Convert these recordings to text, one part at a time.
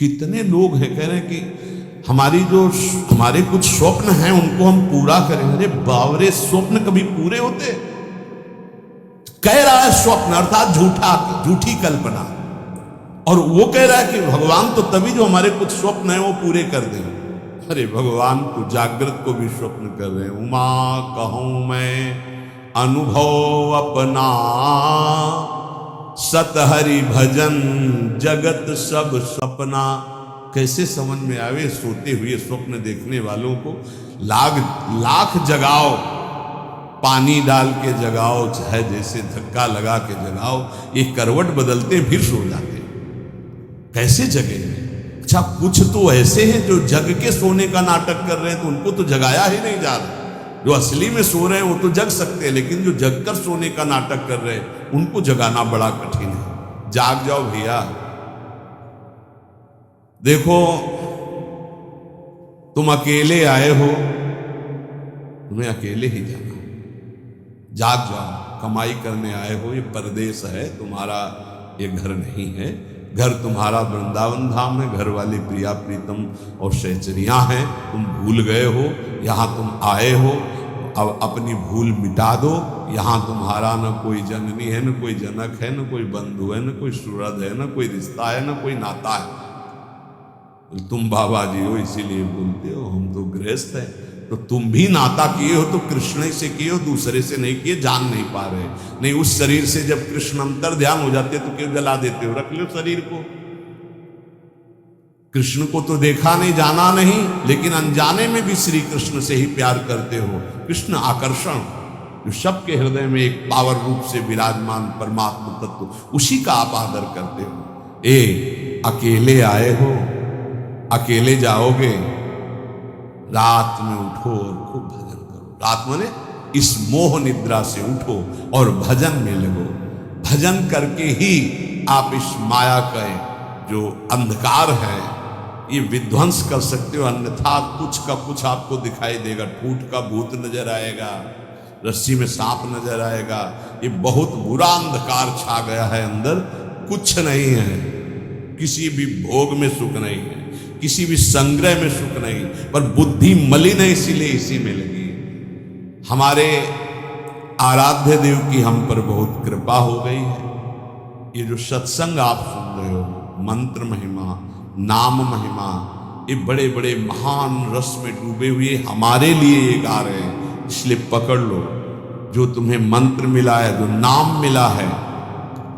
कितने लोग हैं कह रहे हैं कि हमारे कुछ स्वप्न हैं उनको हम पूरा करें। अरे बावरे, स्वप्न कभी पूरे होते? कह रहा है स्वप्न अर्थात झूठी कल्पना, और वो कह रहा है कि भगवान तो तभी जो हमारे कुछ स्वप्न हैं वो पूरे कर दें। अरे भगवान तो जागृत को भी स्वप्न कर रहे हैं। उमा कहूं मैं अनुभव अपना, सत हरि भजन जगत सब सपना। कैसे समझ में आवे सोते हुए स्वप्न देखने वालों को। लाख जगाओ, पानी डाल के जगाओ, चाहे जैसे धक्का लगा के जगाओ, ये करवट बदलते फिर सो जाते, कैसे जगेंगे? अच्छा, कुछ तो ऐसे हैं जो जग के सोने का नाटक कर रहे हैं, तो उनको तो जगाया ही नहीं जा रहा। जो असली में सो रहे हैं वो तो जग सकते हैं, लेकिन जो जग कर सोने का नाटक कर रहे हैं उनको जगाना बड़ा कठिन है। जाग जाओ भैया। देखो, तुम अकेले आए हो, तुम्हें अकेले ही जाना। जाग जाओ, कमाई करने आए हो, ये परदेश है तुम्हारा, ये घर नहीं है। घर तुम्हारा वृंदावन धाम है, घर वाली प्रिया प्रीतम और सहचरियां हैं। तुम भूल गए हो, यहाँ तुम आए हो, अब अपनी भूल मिटा दो। यहाँ तुम्हारा न कोई जननी है, न कोई जनक है, न कोई बंधु है, न कोई सुहृद है, न कोई रिश्ता है, न कोई नाता है। तुम बाबा जी हो इसीलिए बोलते हो, हम तो गृहस्थ हैं। तो तुम भी नाता किए हो तो कृष्ण से किए हो, दूसरे से नहीं किए, जान नहीं पा रहे। नहीं, उस शरीर से जब कृष्ण अंतर ध्यान हो जाते तो क्यों जला देते हो? रख लो शरीर को। कृष्ण को तो देखा नहीं, जाना नहीं, लेकिन अनजाने में भी श्री कृष्ण से ही प्यार करते हो। कृष्ण आकर्षण, जो सबके हृदय में एक पावर रूप से विराजमान परमात्मा तत्व, उसी का आप आदर करते हो। अकेले आए हो, अकेले जाओगे, रात में उठो और खूब भजन करो। रात में इस मोह निद्रा से उठो और भजन में लगो। भजन करके ही आप इस माया का जो अंधकार है ये विध्वंस कर सकते हो, अन्यथा कुछ का कुछ आपको दिखाई देगा। ठूठ का भूत नजर आएगा, रस्सी में सांप नजर आएगा। ये बहुत बुरा अंधकार छा गया है अंदर। कुछ नहीं है, किसी भी भोग में सुख नहीं है, किसी भी संग्रह में सुख नहीं, पर बुद्धि मलिन है, इसीलिए इसी में लगी। हमारे आराध्य देव की हम पर बहुत कृपा हो गई है। ये जो सत्संग आप सुन रहे हो, मंत्र महिमा, नाम महिमा, ये बड़े बड़े महान रस में डूबे हुए हमारे लिए ये गा रहे हैं। इसलिए पकड़ लो, जो तुम्हें मंत्र मिला है, जो नाम मिला है,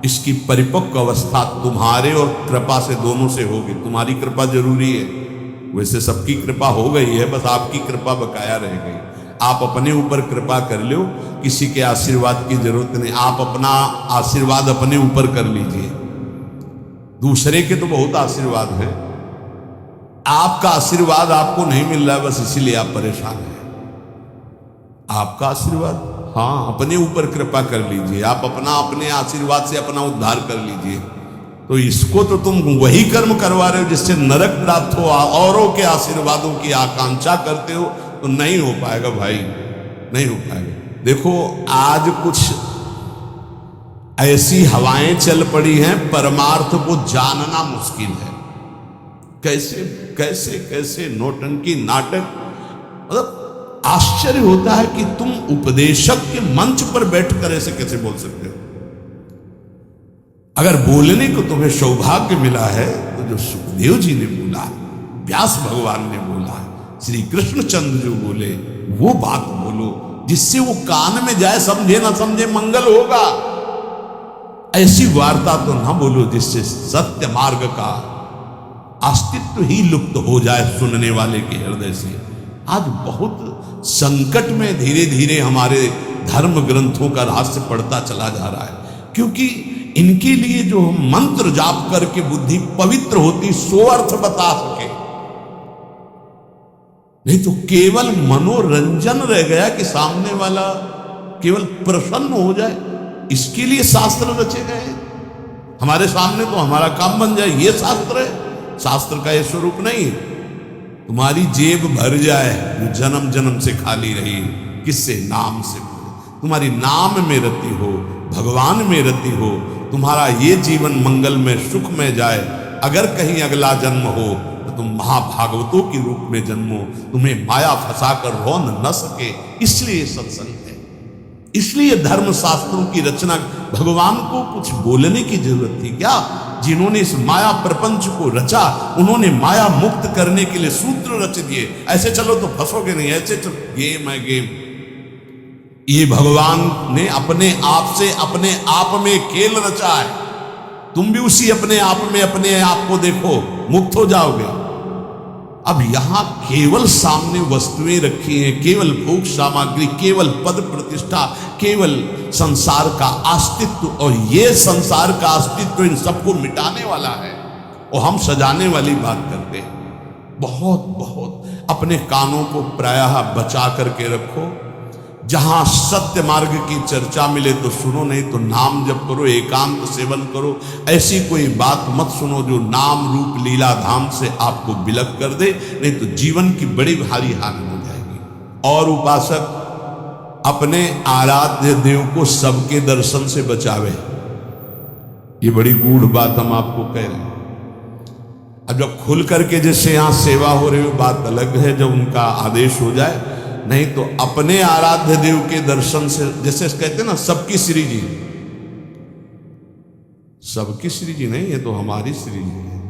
इसकी परिपक्व अवस्था तुम्हारे और कृपा से दोनों से होगी। तुम्हारी कृपा जरूरी है, वैसे सबकी कृपा हो गई है, बस आपकी कृपा बकाया रह गई। आप अपने ऊपर कृपा कर लो, किसी के आशीर्वाद की जरूरत नहीं। आप अपना आशीर्वाद अपने ऊपर कर लीजिए। दूसरे के तो बहुत आशीर्वाद है, आपका आशीर्वाद आपको नहीं मिल रहा है, बस इसीलिए आप परेशान हैं। आपका आशीर्वाद, हाँ, अपने ऊपर कृपा कर लीजिए। आप अपने आशीर्वाद से अपना उद्धार कर लीजिए। तो इसको तो तुम वही कर्म करवा रहे हो जिससे नरक प्राप्त हो, औरों के आशीर्वादों की आकांक्षा करते हो, तो नहीं हो पाएगा भाई, नहीं हो पाएगा। देखो, आज कुछ ऐसी हवाएं चल पड़ी हैं, परमार्थ को जानना मुश्किल है। कैसे कैसे कैसे नौटंकी नाटक, मतलब आश्चर्य होता है कि तुम उपदेशक के मंच पर बैठकर ऐसे कैसे बोल सकते हो। अगर बोलने को तुम्हें सौभाग्य मिला है तो जो सुखदेव जी ने बोला, व्यास भगवान ने बोला, श्री कृष्णचंद्र जो बोले, वो बात बोलो जिससे वो कान में जाए, समझे ना समझे मंगल होगा। ऐसी वार्ता तो ना बोलो जिससे सत्य मार्ग का अस्तित्व ही लुप्त हो जाए सुनने वाले के हृदय से। आज बहुत संकट में धीरे धीरे हमारे धर्म ग्रंथों का रहस्य पड़ता चला जा रहा है, क्योंकि इनके लिए जो मंत्र जाप करके बुद्धि पवित्र होती, सो अर्थ बता सके। नहीं तो केवल मनोरंजन रह गया कि सामने वाला केवल प्रसन्न हो जाए, इसके लिए शास्त्र रचे गए। हमारे सामने तो हमारा काम बन जाए, ये शास्त्र है। शास्त्र का ये स्वरूप नहीं है। तुम्हारी जेब भर जाए जो जन्म जन्म से खाली रही, किससे? नाम से। तुम्हारी नाम में रति हो, भगवान में रति हो, तुम्हारा ये जीवन मंगल में सुख में जाए, अगर कहीं अगला जन्म हो तो तुम महाभागवतों के रूप में जन्मो, तुम्हें माया फंसाकर रोन न सके, इसलिए सत्संग है। इसलिए धर्म शास्त्रों की रचना, भगवान को कुछ बोलने की जरूरत थी क्या? जिन्होंने इस माया प्रपंच को रचा, उन्होंने माया मुक्त करने के लिए सूत्र रच दिए। ऐसे चलो तो फंसोगे नहीं, ऐसे चलो, गेम है गेम। ये भगवान ने अपने आप से अपने आप में खेल रचा है। तुम भी उसी अपने आप को देखो, मुक्त हो जाओगे। अब यहां केवल सामने वस्तुएं रखी हैं, केवल भोग सामग्री, केवल पद प्रतिष्ठा, केवल संसार का अस्तित्व, और ये संसार का अस्तित्व इन सबको मिटाने वाला है और हम सजाने वाली बात करते हैं। बहुत बहुत अपने कानों को प्रायः बचा करके रखो। जहां सत्य मार्ग की चर्चा मिले तो सुनो, नहीं तो नाम जप करो, एकांत सेवन करो। ऐसी कोई बात मत सुनो जो नाम रूप लीला धाम से आपको विलग कर दे, नहीं तो जीवन की बड़ी भारी हानि हो जाएगी। और उपासक अपने आराध्य देव को सबके दर्शन से बचावे, ये बड़ी गूढ़ बात हम आपको कह रहे हैं। अब जब खुल करके जैसे यहां सेवा हो रही हो बात अलग है, जब उनका आदेश हो जाए, नहीं तो अपने आराध्य देव के दर्शन से, जैसे कहते हैं ना सबकी श्री जी, सबकी श्री जी नहीं, ये तो हमारी श्री जी है।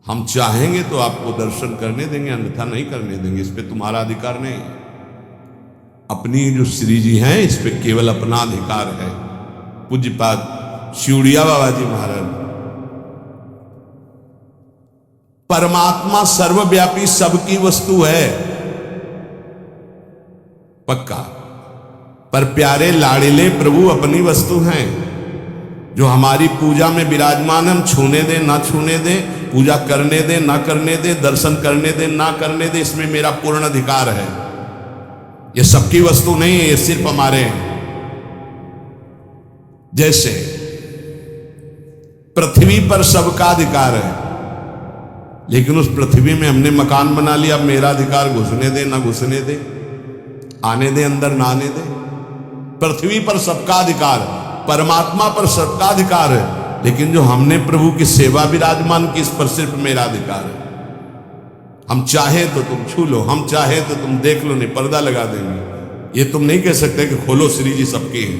हम चाहेंगे तो आपको दर्शन करने देंगे, अन्यथा नहीं करने देंगे, इस पे तुम्हारा अधिकार नहीं है। अपनी जो श्री जी हैं इस पे केवल अपना अधिकार है। पूज्यपाद शिवड़िया बाबा जी महाराज, परमात्मा सर्वव्यापी सबकी वस्तु है, पक्का, पर प्यारे लाड़िले प्रभु अपनी वस्तु हैं। जो हमारी पूजा में विराजमान, हम छूने दे ना छूने दे, पूजा करने दे ना करने दे, दर्शन करने दे ना करने दे, इसमें मेरा पूर्ण अधिकार है। ये सबकी वस्तु नहीं है, ये सिर्फ हमारे हैं। जैसे पृथ्वी पर सबका अधिकार है, लेकिन उस पृथ्वी में हमने मकान बना लिया, अब मेरा अधिकार घुसने दे ना घुसने दे, आने दे अंदर ना आने दे। पृथ्वी पर सबका अधिकार है, परमात्मा पर सबका अधिकार है, लेकिन जो हमने प्रभु की सेवा विराजमान की, इस पर सिर्फ मेरा अधिकार है। हम चाहे तो तुम छू लो, हम चाहे तो तुम देख लो, नहीं पर्दा लगा देंगे। ये तुम नहीं कह सकते कि खोलो श्री जी सबकी है,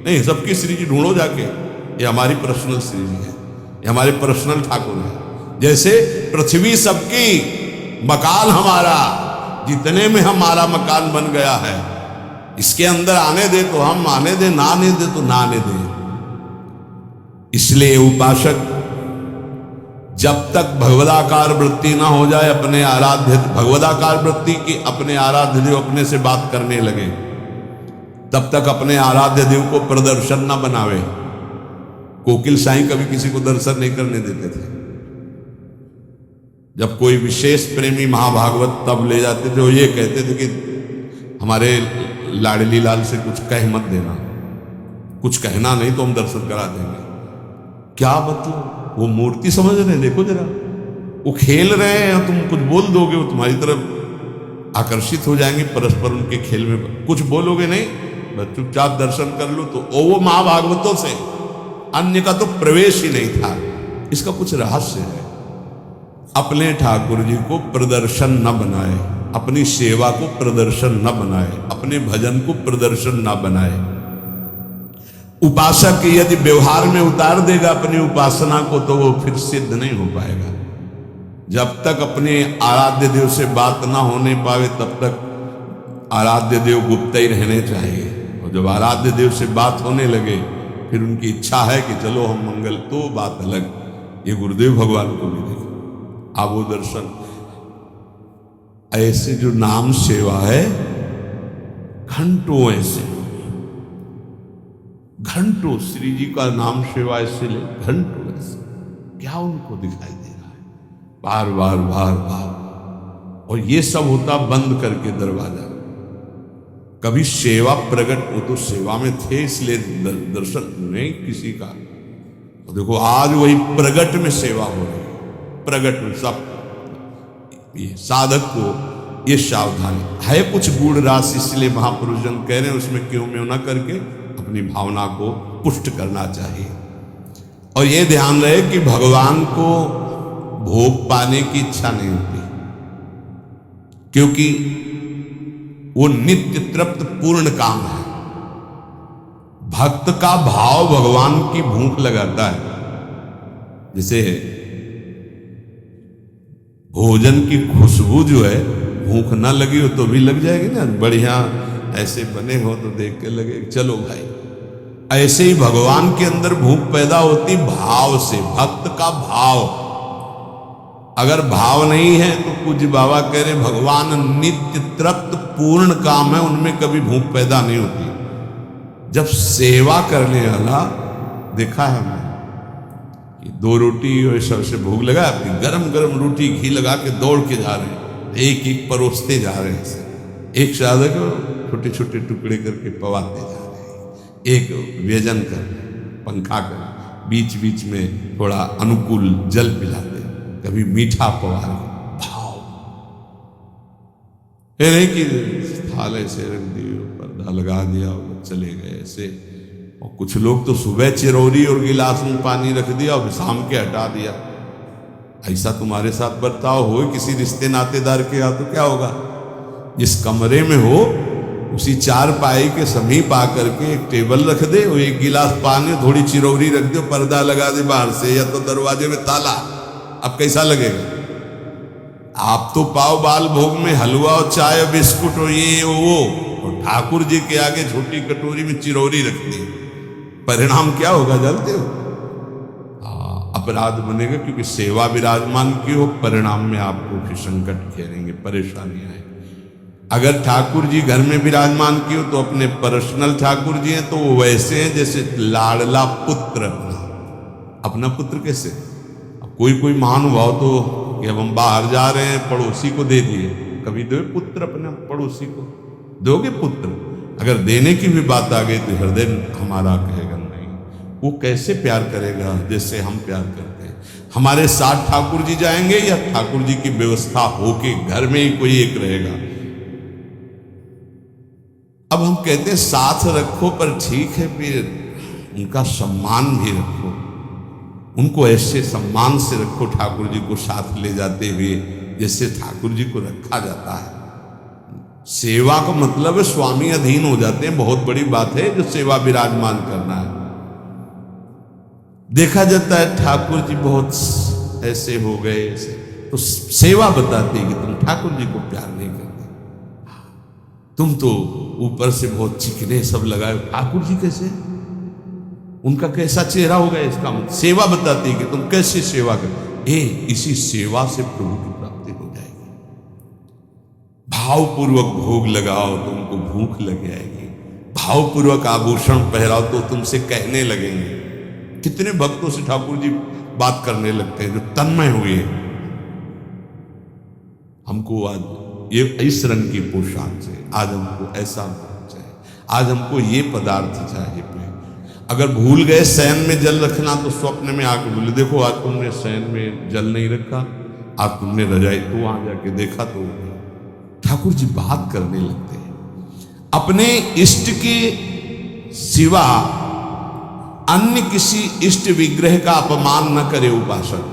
नहीं, सबकी श्री जी ढूंढो जाके, ये हमारी पर्सनल श्री जी है, ये हमारे पर्सनल ठाकुर है। जैसे पृथ्वी सबकी, मकान हमारा, जितने में हमारा मकान बन गया है, इसके अंदर आने दे तो हम आने दे, ना आने दे तो ना आने दे। इसलिए उपासक जब तक भगवदाकार वृत्ति ना हो जाए, अपने आराध्य भगवदाकार वृत्ति की अपने आराध्य देव अपने से बात करने लगे, तब तक अपने आराध्य देव को प्रदर्शन ना बनावे। कोकिल साईं कभी किसी को दर्शन नहीं करने देते थे। जब कोई विशेष प्रेमी महाभागवत तब ले जाते थे, वो ये कहते थे कि हमारे लाडली लाल से कुछ कह मत देना, कुछ कहना नहीं तो हम दर्शन करा देंगे। क्या मतलब? वो मूर्ति समझ रहे हैं, देखो जरा, वो खेल रहे हैं, तुम कुछ बोल दोगे वो तुम्हारी तरफ आकर्षित हो जाएंगे, परस्पर उनके खेल में कुछ बोलोगे नहीं, बस चुपचाप दर्शन कर लो। तो वो महाभागवतों से अन्य का तो प्रवेश ही नहीं था। इसका कुछ रहस्य है। अपने ठाकुर जी को प्रदर्शन न बनाए, अपनी सेवा को प्रदर्शन न बनाए, अपने भजन को प्रदर्शन न बनाए। उपासक यदि व्यवहार में उतार देगा अपनी उपासना को, तो वो फिर सिद्ध नहीं हो पाएगा। जब तक अपने आराध्य देव से बात ना होने पावे, तब तक आराध्य देव गुप्त ही रहने चाहिए। और जब आराध्य देव से बात होने लगे, फिर उनकी इच्छा है कि चलो हम मंगल, तो बात अलग। ये गुरुदेव भगवान को भी देखो, आप वो दर्शन। ऐसे जो नाम सेवा है, घंटों ऐसे, घंटों श्री जी का नाम सेवा ऐसे ले, घंटों ऐसे, क्या उनको दिखाई दे रहा है? बार बार बार बार। और ये सब होता बंद करके दरवाजा। कभी सेवा प्रकट हो तो सेवा में थे, इसलिए दर्शन नहीं किसी का। तो देखो आज वही प्रगट में सेवा हो रही है, प्रगट में सब। ये साधक को ये सावधानी है, कुछ गूढ़ राशि, इसलिए महापुरुष जन कह रहे हैं उसमें क्यों में ना करके अपनी भावना को पुष्ट करना चाहिए। और ये ध्यान रहे कि भगवान को भोग पाने की इच्छा नहीं होती, क्योंकि वो नित्य तृप्त पूर्ण काम है। भक्त का भाव भगवान की भूख लगाता है। जैसे भोजन की खुशबू जो है, भूख ना लगी हो तो भी लग जाएगी ना, बढ़िया ऐसे बने हो तो देख के लगे चलो भाई। ऐसे ही भगवान के अंदर भूख पैदा होती भाव से, भक्त का भाव। अगर भाव नहीं है तो पूज्य बाबा कह रहे भगवान नित्य तृप्त पूर्ण काम है, उनमें कभी भूख पैदा नहीं होती। जब सेवा करने वाला देखा है हमने कि 2 रोटी और सबसे भूख लगा, अपनी गरम गरम रोटी घी लगा के दौड़ के जा रहे हैं, एक एक परोसते जा रहे हैं। एक साधक छोटे छोटे टुकड़े करके पवाते जा रहे हैं, एक व्यजन कर, पंखा कर, बीच बीच में थोड़ा अनुकूल जल पिलाते, कभी मीठा पवा भाव। ये नहीं कि थाल ऐसे रख दिए, पर्दा लगा दिया और चले गए ऐसे। और कुछ लोग तो सुबह चिरौरी और गिलास में पानी रख दिया और शाम के हटा दिया। ऐसा तुम्हारे साथ बर्ताव हो किसी रिश्ते नातेदार के यहाँ तो क्या होगा? जिस कमरे में हो उसी 4 पाई के समीप आकर के एक टेबल रख दे, वो एक गिलास पानी, थोड़ी चिरौरी रख दे, पर्दा लगा दे बाहर से, या तो दरवाजे में ताला। अब कैसा लगेगा? आप तो पाव बाल भोग में हलवा और चाय बिस्कुट और ये वो, और ठाकुर जी के आगे छोटी कटोरी में चिरौरी रख दी। परिणाम क्या होगा जानते हो? अपराध बनेगा, क्योंकि सेवा विराजमान की हो, परिणाम में आपको फिर संकट घेरेंगे, परेशानी आए। अगर ठाकुर जी घर में विराजमान की हो तो अपने पर्सनल ठाकुर जी हैं तो वो वैसे हैं जैसे लाडला पुत्र अपना पुत्र। कैसे? अब कोई महानुभाव तो कि अब हम बाहर जा रहे हैं, पड़ोसी को दे दिए, कभी दो पुत्र अपने पड़ोसी को दोगे पुत्र? अगर देने की भी बात आ गई तो हृदय हमारा कहेगा नहीं। वो कैसे प्यार करेगा जैसे हम प्यार करते हैं? हमारे साथ ठाकुर जी जाएंगे या ठाकुर जी की व्यवस्था होके घर में ही कोई एक रहेगा? अब हम कहते हैं साथ रखो, पर ठीक है, फिर उनका सम्मान भी रखो, उनको ऐसे सम्मान से रखो ठाकुर जी को साथ ले जाते हुए जैसे ठाकुर जी को रखा जाता है। सेवा का मतलब है स्वामी अधीन हो जाते हैं, बहुत बड़ी बात है जो सेवा विराजमान करना है। देखा जाता है ठाकुर जी बहुत ऐसे हो गए ऐसे, तो सेवा बताती है कि तुम ठाकुर जी को प्यार नहीं करते, तुम तो ऊपर से बहुत चिकने सब लगाए। ठाकुर जी कैसे, उनका कैसा चेहरा होगा? इसका सेवा बताती है कि तुम कैसे सेवा कर। इसी सेवा से प्रभु की प्राप्ति हो जाएगी। भावपूर्वक भोग लगाओ तो उनको भूख लग जाएगी, भावपूर्वक आभूषण पहराओ तो तुमसे कहने लगेंगे। कितने भक्तों से ठाकुर जी बात करने लगते हैं जो तन्मय हुए। हमको आज ये इस रंग की पोशाक से, आज हमको ऐसा चाहिए, आज हमको ये पदार्थ चाहिए। अगर भूल गए शयन में जल रखना तो स्वप्न में आके बोले देखो आज तुमने शयन में जल नहीं रखा, आज तुमने रजाई, तो वहां जाके देखा तो ठाकुर जी बात करने लगते हैं। अपने इष्ट के सिवा अन्य किसी इष्ट विग्रह का अपमान न करे उपासक,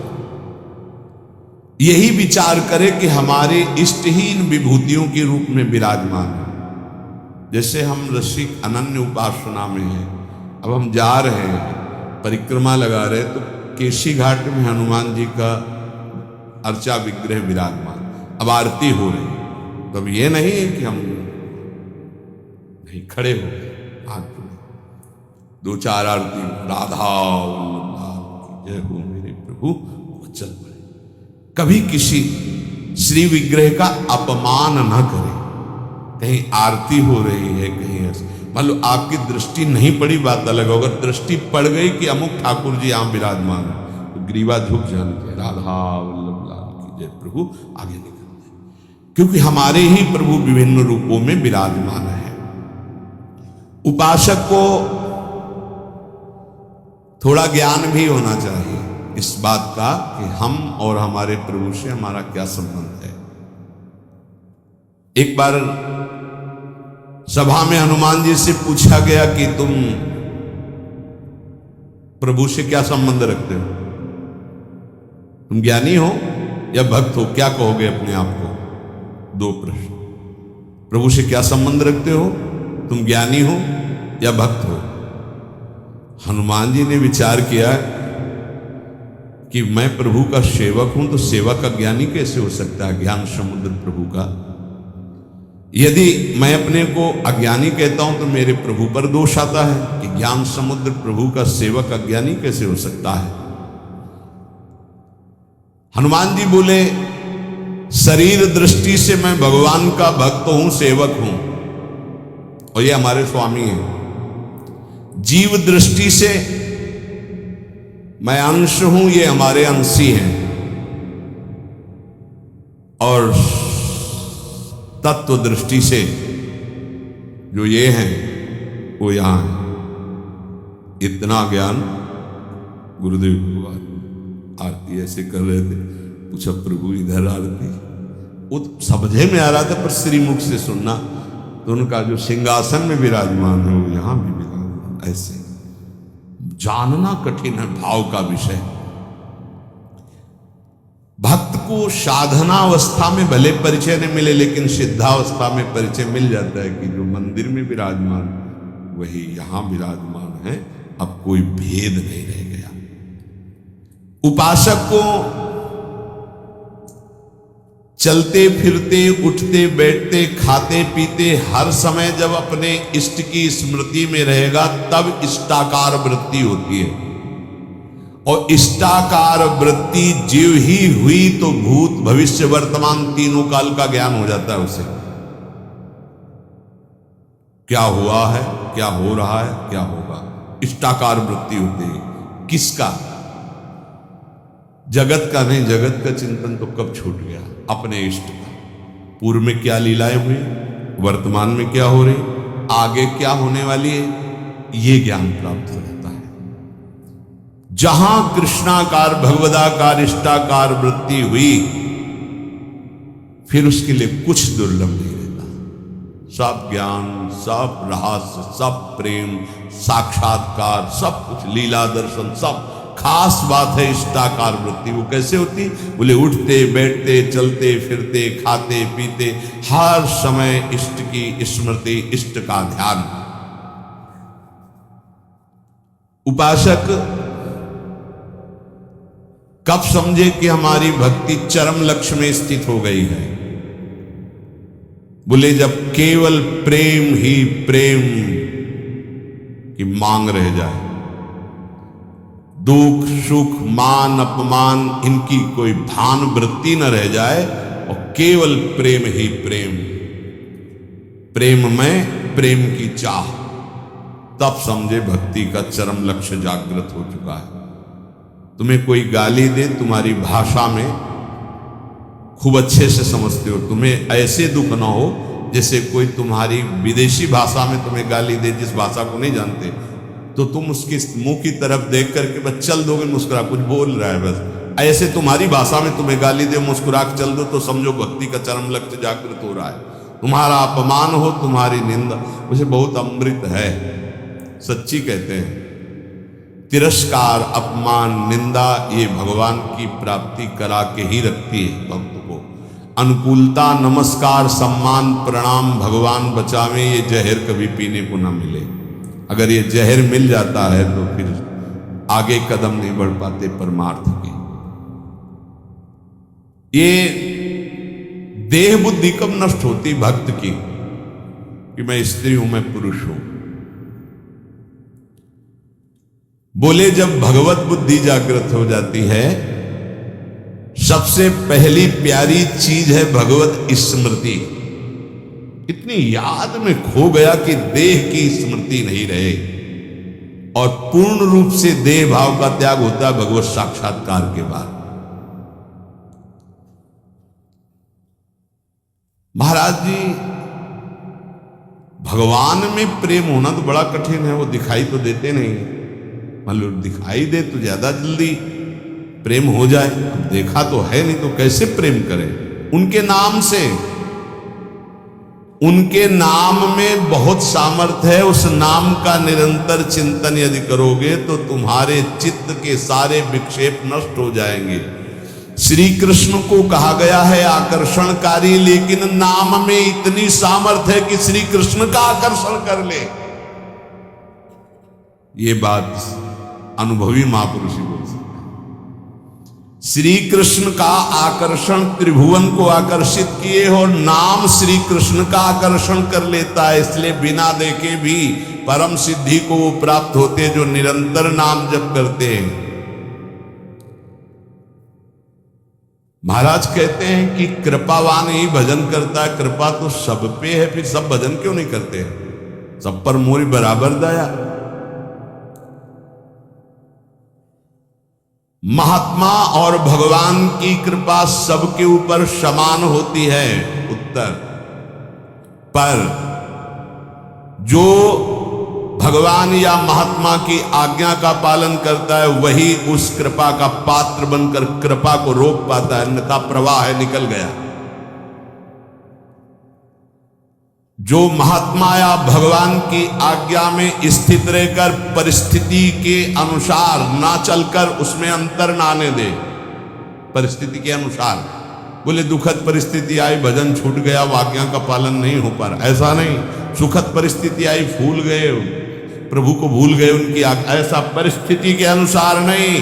यही विचार करे कि हमारे इष्ट ही इन विभूतियों के रूप में विराजमान है। जैसे हम रसिक अनन्य उपासना में हैं, अब हम जा रहे हैं, परिक्रमा लगा रहे हैं, तो केशी घाट में हनुमान जी का अर्चा विग्रह विराजमान, अब आरती हो रही है, तो अब ये नहीं है कि हम नहीं खड़े हो गए, हाथ जोड़े, 2-4 आरती, राधा वल्लभ जय हो मेरे प्रभु, चल पड़े। कभी किसी श्री विग्रह का अपमान न करे। कहीं आरती हो रही है, कहीं ऐसे, मान लो आपकी दृष्टि नहीं पड़ी बात अलग होगा, दृष्टि पड़ गई कि अमुक ठाकुर जी यहाँ विराजमान है, तो ग्रीवा झुक जाने के राधा वल्लभ लाल की जय प्रभु आगे निकलते, क्योंकि हमारे ही प्रभु विभिन्न रूपों में विराजमान है। उपासक को थोड़ा ज्ञान भी होना चाहिए इस बात का कि हम और हमारे प्रभु से हमारा क्या संबंध है। एक बार सभा में हनुमान जी से पूछा गया कि तुम प्रभु से क्या संबंध रखते हो? तुम ज्ञानी हो या भक्त हो? क्या कहोगे अपने आप को? दो प्रश्न। प्रभु से क्या संबंध रखते हो? तुम ज्ञानी हो या भक्त हो? हनुमान जी ने विचार किया कि मैं प्रभु का सेवक हूं, तो सेवक अज्ञानी कैसे हो सकता है? ज्ञान समुद्र प्रभु का। यदि मैं अपने को अज्ञानी कहता हूं तो मेरे प्रभु पर दोष आता है कि ज्ञान समुद्र प्रभु का सेवक अज्ञानी कैसे हो सकता है? हनुमान जी बोले, शरीर दृष्टि से मैं भगवान का भक्त हूं, सेवक हूं, और ये हमारे स्वामी हैं। जीव दृष्टि से मैं अंश हूं, ये हमारे अंशी हैं, और तत्व दृष्टि से जो ये हैं वो यहां है। इतना ज्ञान गुरुदेव भगवान आरती ऐसे कर रहे थे। पूछा, प्रभु इधर आरती? वो तो समझे में आ रहा था, पर श्रीमुख से सुनना तो उनका जो सिंहासन में विराजमान है वो यहां भी विराजमान। ऐसे जानना कठिन है भाव का विषय। भक्त को साधनावस्था में भले परिचय नहीं मिले, लेकिन सिद्धावस्था में परिचय मिल जाता है कि जो मंदिर में विराजमान वही यहां विराजमान है। अब कोई भेद नहीं रह गया। उपासक को चलते फिरते, उठते बैठते, खाते पीते हर समय जब अपने इष्ट की स्मृति में रहेगा तब इष्टाकार वृत्ति होती है। और इष्टाकार वृत्ति जीव ही हुई तो भूत भविष्य वर्तमान तीनों काल का ज्ञान हो जाता है उसे। क्या हुआ है, क्या हो रहा है, क्या होगा, इष्टाकार वृत्ति होती है। किसका? जगत का नहीं। जगत का चिंतन तो कब छूट गया? अपने इष्ट का। पूर्व में क्या लीलाएं हुई, वर्तमान में क्या हो रही, आगे क्या होने वाली है, ये ज्ञान प्राप्त हो जाता है। जहां कृष्णाकार, भगवदाकार, इष्टाकार वृत्ति हुई, फिर उसके लिए कुछ दुर्लभ नहीं रहता। सब ज्ञान, सब रहस्य, सब प्रेम, साक्षात्कार, सब कुछ, लीला दर्शन, सब। खास बात है इष्टाकार वृत्ति। वो कैसे होती? बोले, उठते बैठते, चलते फिरते, खाते पीते, हर समय इष्ट की स्मृति, इष्ट का ध्यान। उपासक कब समझे कि हमारी भक्ति चरम लक्ष्य में स्थित हो गई है? बोले, जब केवल प्रेम ही प्रेम की मांग रह जाए, दुख सुख मान अपमान इनकी कोई भान वृत्ति न रह जाए, और केवल प्रेम ही प्रेम, प्रेम में प्रेम की चाह, तब समझे भक्ति का चरम लक्ष्य जागृत हो चुका है। तुम्हें कोई गाली दे, तुम्हारी भाषा में खूब अच्छे से समझते हो, तुम्हें ऐसे दुख ना हो जैसे कोई तुम्हारी विदेशी भाषा में तुम्हें गाली दे, जिस भाषा को नहीं जानते, तो तुम उसके मुंह की तरफ देख करके बस चल दोगे, मुस्कुरा, कुछ बोल रहा है बस। ऐसे तुम्हारी भाषा में तुम्हें गाली दे, मुस्कुरा के चल दो, तो समझो भक्ति का चरम लक्ष्य जागृत हो रहा है। तुम्हारा अपमान हो, तुम्हारी निंदा, उसे बहुत अमृत है, सच्ची कहते हैं। तिरस्कार, अपमान, निंदा, ये भगवान की प्राप्ति करा के ही रखती है भक्त को। अनुकूलता, नमस्कार, सम्मान, प्रणाम, भगवान बचावे, ये जहर कभी पीने को ना मिले। अगर ये जहर मिल जाता है तो फिर आगे कदम नहीं बढ़ पाते परमार्थ के। ये देह बुद्धि कब नष्ट होती भक्त की, कि मैं स्त्री हूं, मैं पुरुष हूं? बोले, जब भगवत बुद्धि जागृत हो जाती है, सबसे पहली प्यारी चीज है भगवत स्मृति। इतनी याद में खो गया कि देह की स्मृति नहीं रहे, और पूर्ण रूप से देह भाव का त्याग होता है भगवत साक्षात्कार के बाद। महाराज जी, भगवान में प्रेम होना तो बड़ा कठिन है, वो दिखाई तो देते नहीं। मतलब दिखाई दे तो ज्यादा जल्दी प्रेम हो जाए, अब देखा तो है नहीं, तो कैसे प्रेम करें उनके नाम से? उनके नाम में बहुत सामर्थ्य है। उस नाम का निरंतर चिंतन यदि करोगे तो तुम्हारे चित्त के सारे विक्षेप नष्ट हो जाएंगे। श्री कृष्ण को कहा गया है आकर्षणकारी, लेकिन नाम में इतनी सामर्थ्य है कि श्री कृष्ण का आकर्षण कर ले। ये बात अनुभवी महापुरुष ही बोल सकते हैं। श्री कृष्ण का आकर्षण त्रिभुवन को आकर्षित किए और नाम श्री कृष्ण का आकर्षण कर लेता है। इसलिए बिना देखे भी परम सिद्धि को वो प्राप्त होते जो निरंतर नाम जप करते हैं। महाराज कहते हैं कि कृपावान ही भजन करता है। कृपा तो सब पे है, फिर सब भजन क्यों नहीं करते हैं? सब पर मोरी बराबर दया। महात्मा और भगवान की कृपा सबके ऊपर समान होती है। उत्तर, पर जो भगवान या महात्मा की आज्ञा का पालन करता है वही उस कृपा का पात्र बनकर कृपा को रोक पाता है, अन्यथा प्रवाह है, निकल गया। जो महात्मा या भगवान की आज्ञा में स्थित रहकर परिस्थिति के अनुसार ना चलकर उसमें अंतर ना आने दे, परिस्थिति के अनुसार, बोले दुखद परिस्थिति आई भजन छूट गया, वो आज्ञा का पालन नहीं हो पा रहा, ऐसा नहीं। सुखद परिस्थिति आई भूल गए, प्रभु को भूल गए उनकी आज्ञा, ऐसा परिस्थिति के अनुसार नहीं।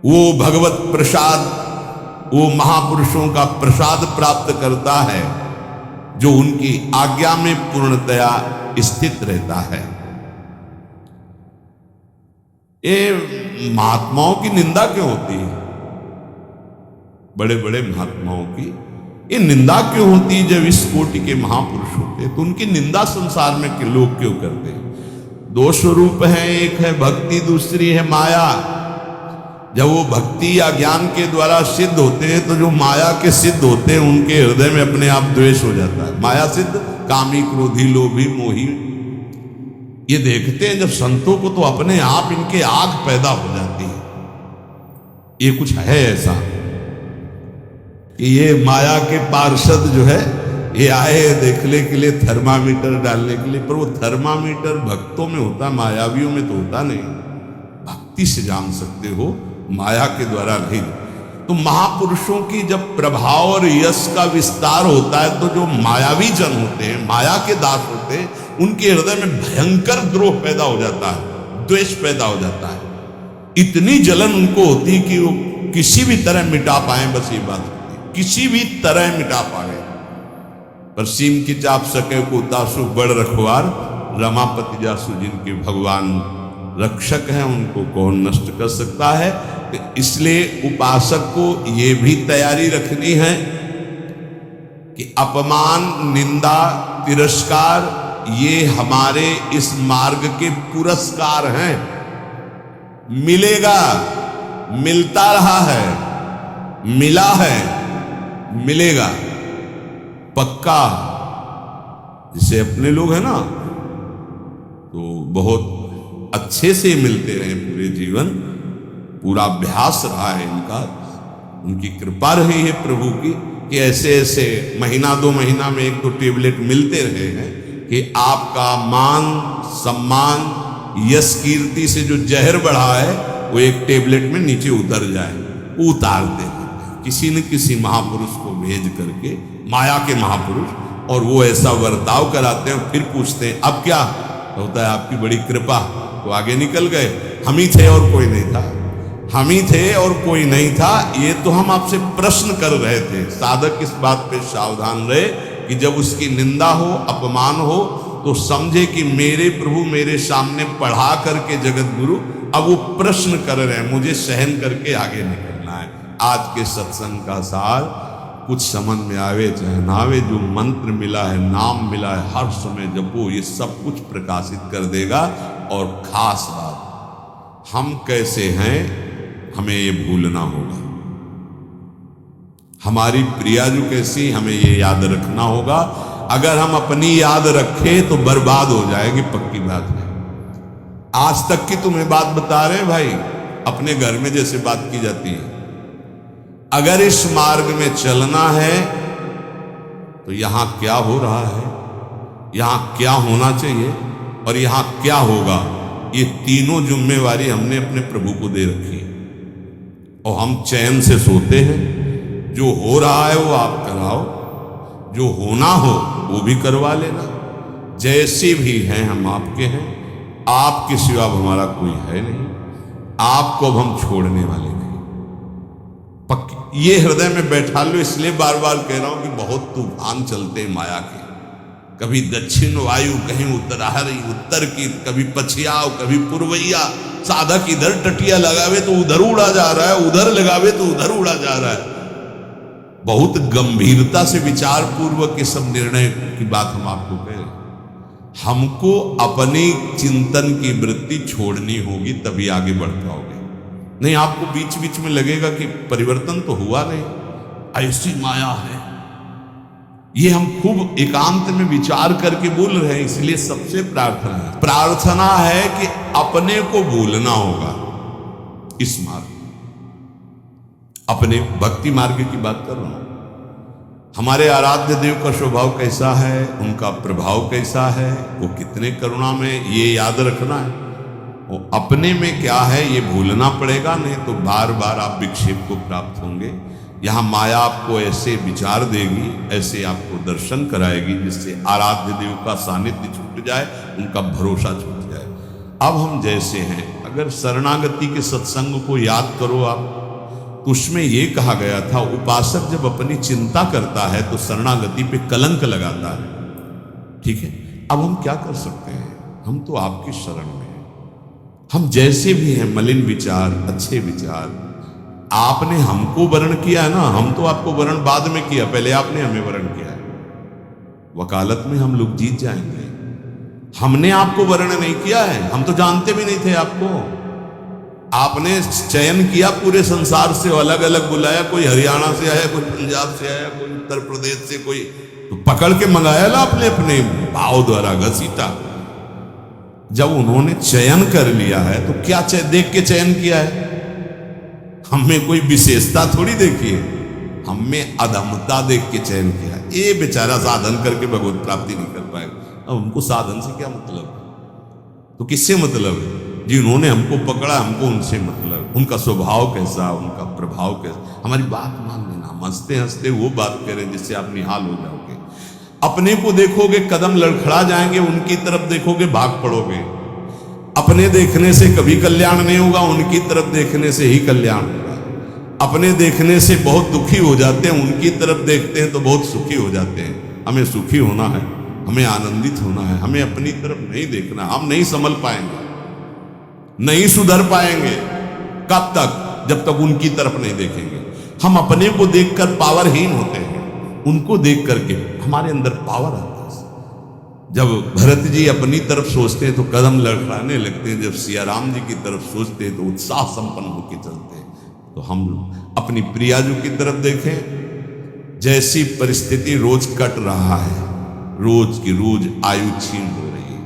वो भगवत प्रसाद, वो महापुरुषों का प्रसाद प्राप्त करता है जो उनकी आज्ञा में पूर्णतया स्थित रहता है। ये महात्माओं की निंदा क्यों होती है? बड़े बड़े महात्माओं की ये निंदा क्यों होती है? जब इस कोटि के महापुरुष होते तो उनकी निंदा संसार में के लोग क्यों करते हैं? दो स्वरूप है, एक है भक्ति, दूसरी है माया। जब वो भक्ति या ज्ञान के द्वारा सिद्ध होते हैं तो जो माया के सिद्ध होते हैं उनके हृदय में अपने आप द्वेष हो जाता है। माया सिद्ध कामी, क्रोधी, लोभी, मोही, ये देखते हैं जब संतों को तो अपने आप इनके आग पैदा हो जाती है। ये कुछ है ऐसा कि ये माया के पार्षद जो है ये आए देखने के लिए, थर्मामीटर डालने के लिए, पर वो थर्मामीटर भक्तों में होता, मायावियों में तो होता नहीं। भक्ति से जान सकते हो, माया के द्वारा नहीं। तो महापुरुषों की जब प्रभाव और यश का विस्तार होता है तो जो मायावी जन होते हैं, माया के दास होते हैं, उनके हृदय में भयंकर द्रोह पैदा हो जाता है, द्वेष पैदा हो जाता है। इतनी जलन उनको होती कि वो किसी भी तरह मिटा पाए, बस ये बात होती है, किसी भी तरह मिटा पाए। पर सीम की चाप सके को दासु बड़ रखवार, रमापति जासु जिनके भगवान रक्षक हैं उनको कौन नष्ट कर सकता है। तो इसलिए उपासक को ये भी तैयारी रखनी है कि अपमान, निंदा, तिरस्कार ये हमारे इस मार्ग के पुरस्कार हैं। मिलेगा, मिलता रहा है, मिला है, मिलेगा पक्का। जिसे अपने लोग हैं ना तो बहुत अच्छे से मिलते रहे पूरे जीवन, पूरा अभ्यास रहा है इनका, उनकी कृपा रही है प्रभु की कि ऐसे ऐसे महीना 2 महीना में एक तो टेबलेट मिलते रहे हैं कि आपका मान, सम्मान, यश, कीर्ति से जो जहर बढ़ा है वो एक टेबलेट में नीचे उतर जाए, उतारते हैं किसी न किसी महापुरुष को भेज करके, माया के महापुरुष, और वो ऐसा बर्ताव कराते हैं। फिर पूछते हैं अब क्या होता है? आपकी बड़ी कृपा। तो आगे निकल गए, हम ही थे और कोई नहीं था, हम ही थे और कोई नहीं था। ये तो हम आपसे प्रश्न कर रहे थे। साधक इस बात पे सावधान रहे कि जब उसकी निंदा हो, अपमान हो, तो समझे कि मेरे प्रभु मेरे सामने पढ़ा करके जगत गुरु अब वो प्रश्न कर रहे हैं, मुझे सहन करके आगे निकलना है। आज के सत्संग का सार कुछ समझ में आवे चाहे ना आवे, जो मंत्र मिला है, नाम मिला है, हर समय जपो, ये सब कुछ प्रकाशित कर देगा। और खास बात, हम कैसे हैं हमें ये भूलना होगा। हमारी प्रिया जो कैसी, हमें ये याद रखना होगा। अगर हम अपनी याद रखें तो बर्बाद हो जाएगी, पक्की बात है। आज तक की तुम्हें बात बता रहे हैं भाई, अपने घर में जैसे बात की जाती है। अगर इस मार्ग में चलना है तो यहाँ क्या हो रहा है, यहाँ क्या होना चाहिए और यहाँ क्या होगा, ये तीनों जिम्मेवारी हमने अपने प्रभु को दे रखी है। और हम चैन से सोते हैं। जो हो रहा है वो आप कराओ, जो होना हो वो भी करवा लेना। जैसे भी हैं हम आपके हैं, आपके सिवा अब हमारा कोई है नहीं, आपको अब हम छोड़ने वाले नहीं। पक्की ये हृदय में बैठा लो। इसलिए बार बार कह रहा हूं कि बहुत तूफान चलते हैं माया के। कभी दक्षिण वायु, कहीं उत्तर की, कभी पछियाव, कभी पूर्वैया। साधक इधर टटिया लगावे तो उधर उड़ा जा रहा है, उधर लगावे तो उधर उड़ा जा रहा है। बहुत गंभीरता से विचार पूर्वक ये सब निर्णय की बात हम आपको कह रहे हैं। हमको अपने चिंतन की वृत्ति छोड़नी होगी, तभी आगे बढ़ पाओगे। नहीं, आपको बीच बीच में लगेगा कि परिवर्तन तो हुआ नहीं, ऐसी माया है। ये हम खूब एकांत में विचार करके बोल रहे हैं। इसलिए सबसे प्रार्थना है कि अपने को भूलना होगा। इस मार्ग, अपने भक्ति मार्ग की बात कर रहा हूं। हमारे आराध्य देव का स्वभाव कैसा है, उनका प्रभाव कैसा है, वो कितने करुणा में, ये याद रखना है। वो अपने में क्या है ये भूलना पड़ेगा, नहीं तो बार बार आप विक्षेप को प्राप्त होंगे। यहाँ माया आपको ऐसे विचार देगी, ऐसे आपको दर्शन कराएगी, जिससे आराध्य देव का सानिध्य छूट जाए, उनका भरोसा छूट जाए। अब हम जैसे हैं, अगर शरणागति के सत्संग को याद करो आप, तो उसमें ये कहा गया था, उपासक जब अपनी चिंता करता है तो शरणागति पे कलंक लगाता है। ठीक है, अब हम क्या कर सकते हैं? हम तो आपकी शरण में हैं। हम जैसे भी हैं, मलिन विचार, अच्छे विचार, आपने हमको वर्ण किया है ना, हम तो आपको वर्ण बाद में किया, पहले आपने हमें वर्ण किया है। वकालत में हम लोग जीत जाएंगे। हमने आपको वर्ण नहीं किया है, हम तो जानते भी नहीं थे आपको। आपने चयन किया पूरे संसार से, अलग अलग बुलाया, कोई हरियाणा से आया, कोई पंजाब से आया, कोई उत्तर प्रदेश से, कोई तो पकड़ के मंगाया ला अपने अपने भाव द्वारा घसीटा। जब उन्होंने चयन कर लिया है तो क्या देख के चयन किया है? हमें कोई विशेषता थोड़ी देखी है, हमें अधमता देख के चयन किया। ये बेचारा साधन करके भगवत प्राप्ति नहीं कर पाएगा। अब हमको साधन से क्या मतलब है? तो किससे मतलब है? जिन्होंने हमको पकड़ा, हमको उनसे मतलब। उनका स्वभाव कैसा, उनका प्रभाव कैसा, हमारी बात मान लेना। हंसते हंसते वो बात करें जिससे आप निहाल हो जाओगे। अपने को देखोगे कदम लड़खड़ा जाएंगे, उनकी तरफ देखोगे भाग पड़ोगे। अपने देखने से कभी कल्याण नहीं होगा, उनकी तरफ देखने से ही कल्याण होगा। अपने देखने से बहुत दुखी हो जाते हैं, उनकी तरफ देखते हैं तो बहुत सुखी हो जाते हैं। हमें सुखी होना है, हमें आनंदित होना है, हमें अपनी तरफ नहीं देखना। हम नहीं संभल पाएंगे, नहीं सुधर पाएंगे। कब तक? जब तक उनकी तरफ नहीं देखेंगे। हम अपने को देखकर पावरहीन होते हैं, उनको देख करके हमारे अंदर पावर आता है। जब भरत जी अपनी तरफ सोचते हैं तो कदम लड़खड़ाने लगते हैं, जब सिया राम जी की तरफ सोचते हैं तो उत्साह संपन्न होकर चलते हैं। तो हम अपनी प्रियाजू की तरफ देखें। जैसी परिस्थिति रोज कट रहा है, रोज की रोज आयु छीन हो रही है,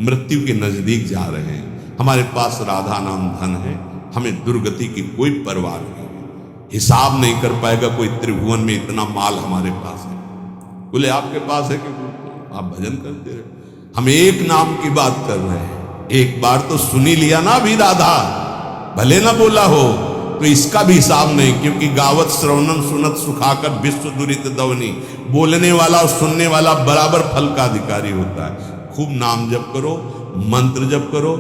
मृत्यु के नजदीक जा रहे हैं। हमारे पास राधा नाम धन है, हमें दुर्गति की कोई परवाह नहीं। हिसाब नहीं कर पाएगा कोई त्रिभुवन में इतना माल हमारे पास है। बोले आपके पास है कि आप भजन करते रहे। हम एक नाम की बात कर रहे हैं। एक बार तो सुनी लिया ना भी राधा, भले ना बोला हो तो इसका भी हिसाब नहीं, क्योंकि गावत श्रवणम सुनत सुखाकर विश्व दुरित दवनी। बोलने वाला और सुनने वाला बराबर फल का अधिकारी होता है। खूब नाम जप करो, मंत्र जप करो।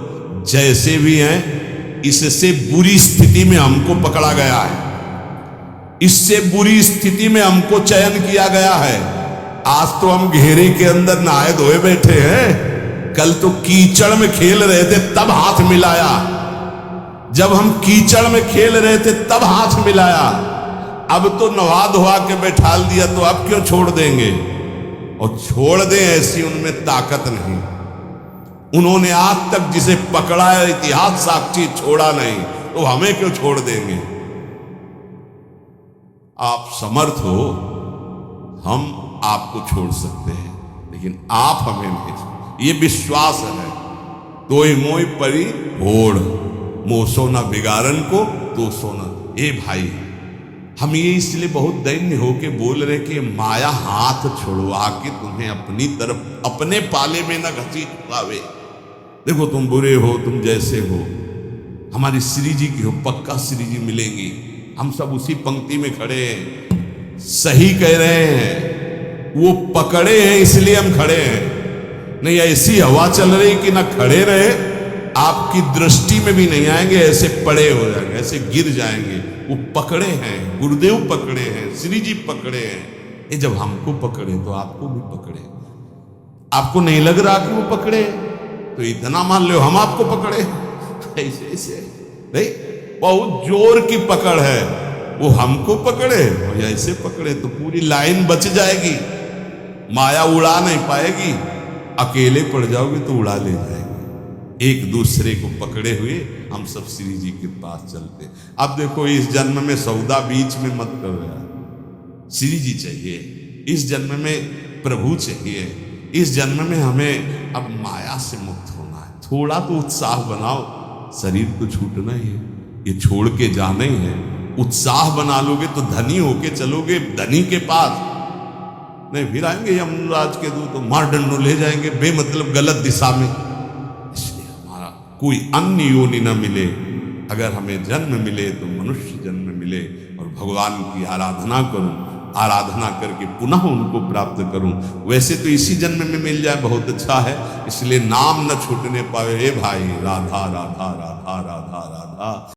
जैसे भी हैं, इससे बुरी स्थिति में हमको पकड़ा गया है, इससे बुरी स्थिति में हमको चयन किया गया है। आज तो हम घेरे के अंदर नहाए धोए बैठे हैं, कल तो कीचड़ में खेल रहे थे तब हाथ मिलाया। जब हम कीचड़ में खेल रहे थे तब हाथ मिलाया, अब तो नहा धोआ के बैठाल दिया, तो अब क्यों छोड़ देंगे? और छोड़ दें ऐसी उनमें ताकत नहीं। उन्होंने आज तक जिसे पकड़ा है, इतिहास साक्षी, छोड़ा नहीं, तो हमें क्यों छोड़ देंगे? आप समर्थ हो, हम आपको छोड़ सकते हैं, लेकिन आप हमें नहीं। ये विश्वास है। तोय मोय परी होड़, मोह सोना बिगाड़न को तो सोना। ए भाई, हम ये इसलिए बहुत दैन्य होके बोल रहे कि माया हाथ छुड़वा के तुम्हें अपनी तरफ अपने पाले में न घसीट पावे। देखो तुम बुरे हो, तुम जैसे हो, हमारी श्री जी की हो, पक्का श्री जी मिलेंगी। हम सब उसी पंक्ति में खड़े हैं, सही कह रहे हैं। वो पकड़े हैं इसलिए हम खड़े हैं, नहीं ऐसी हवा चल रही कि ना खड़े रहे, आपकी दृष्टि में भी नहीं आएंगे, ऐसे पड़े हो जाएंगे, ऐसे गिर जाएंगे। वो पकड़े हैं, गुरुदेव पकड़े हैं, श्री जी पकड़े हैं। ये जब हमको पकड़े तो आपको भी पकड़े। आपको नहीं लग रहा कि वो पकड़े, तो इतना मान लो हम आपको पकड़े। ऐसे ऐसे नहीं, बहुत जोर की पकड़ है, वो हमको पकड़े और ऐसे पकड़े तो पूरी लाइन बच जाएगी, माया उड़ा नहीं पाएगी। अकेले पड़ जाओगे तो उड़ा ले जाएगी। एक दूसरे को पकड़े हुए हम सब श्री जी के पास चलते। अब देखो इस जन्म में सौदा बीच में मत करो यार, श्री जी चाहिए, इस जन्म में प्रभु चाहिए, इस जन्म में हमें अब माया से मुक्त होना है। थोड़ा तो उत्साह बनाओ, शरीर तो छूटना ही है, ये छोड़ के जाना ही है। उत्साह बना लोगे तो धनी होके चलोगे धनी के पास, नहीं फिर आएंगे यमराज के दूत तो मार डंडो ले जाएंगे बेमतलब गलत दिशा में। इसलिए हमारा कोई अन्य योनि न मिले, अगर हमें जन्म मिले तो मनुष्य जन्म मिले और भगवान की आराधना करूं, आराधना करके पुनः उनको प्राप्त करूं। वैसे तो इसी जन्म में मिल जाए बहुत अच्छा है, इसलिए नाम न छूटने पाए। हे भाई राधा राधा राधा राधा राधा।